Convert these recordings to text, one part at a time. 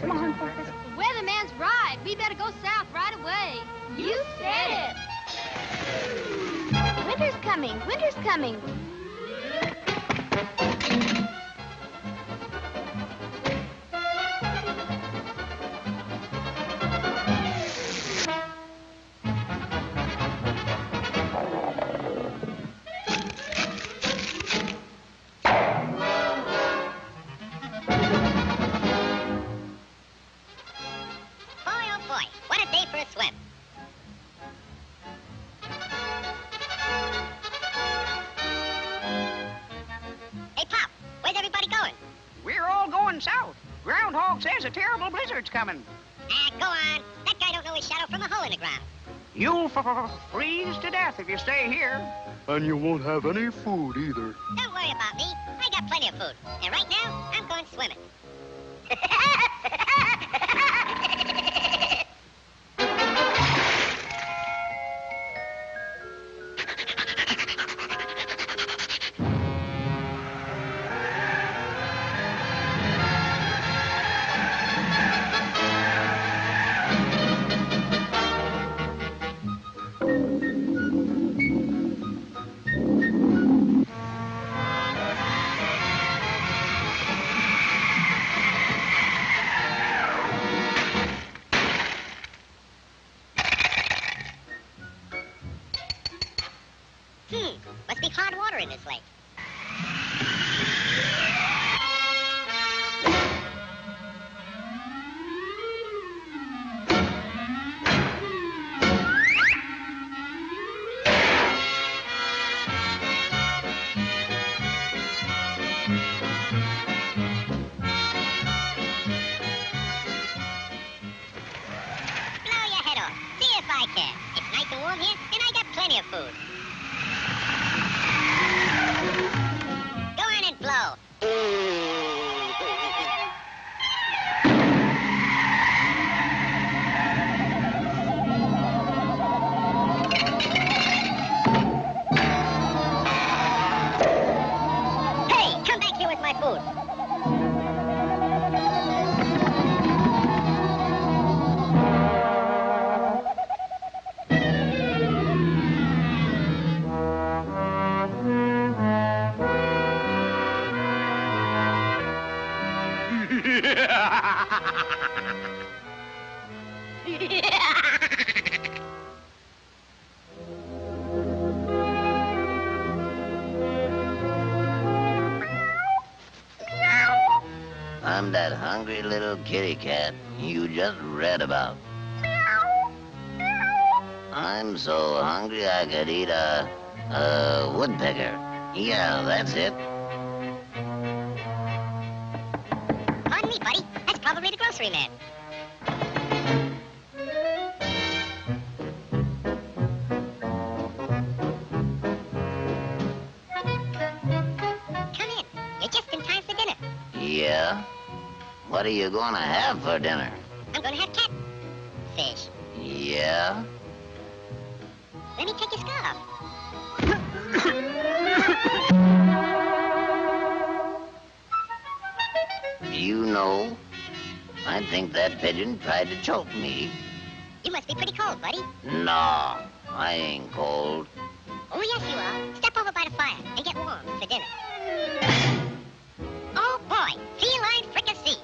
Come on, Focus. The weatherman's right. We better go south right away. You said it. Winter's coming. Winter's coming. South. Groundhog says a terrible blizzard's coming. Go on. That guy don't know his shadow from a hole in the ground. You'll freeze to death if you stay here. And you won't have any food either. Don't worry about me. I got plenty of food. And right now, I'm going swimming. Must be hard water in this lake. Blow your head off. See if I can. It's nice and warm here, and I got plenty of food. Go on and blow. Hey, come back here with my food. I'm that hungry little kitty cat you just read about. I'm so hungry I could eat a woodpecker. Yeah, that's it. Pardon me, buddy. That's probably the grocery man. Come in. You're just in time for dinner. Yeah? What are you gonna have for dinner? I'm gonna have catfish. Yeah? Let me take your scarf. You know, I think that pigeon tried to choke me. You must be pretty cold, buddy. No, I ain't cold. Oh, yes, you are. Step over by the fire and get warm for dinner. Oh, boy. Feline fricassee.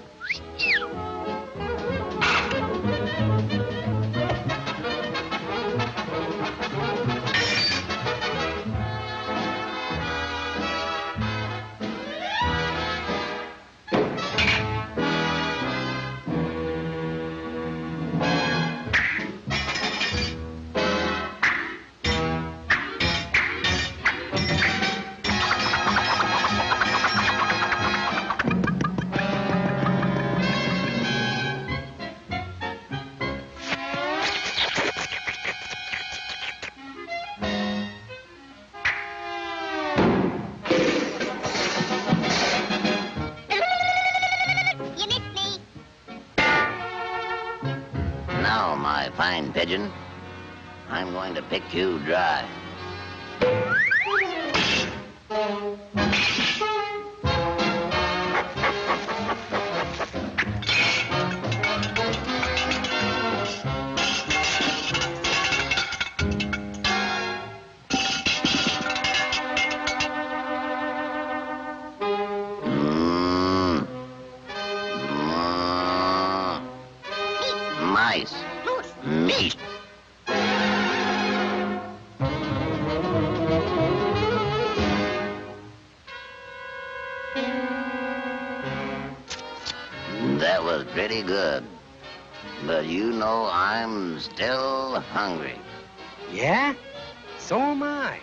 Now, my fine pigeon, I'm going to pick you dry. nice meat. That was pretty good. But you know I'm still hungry. Yeah? So am I.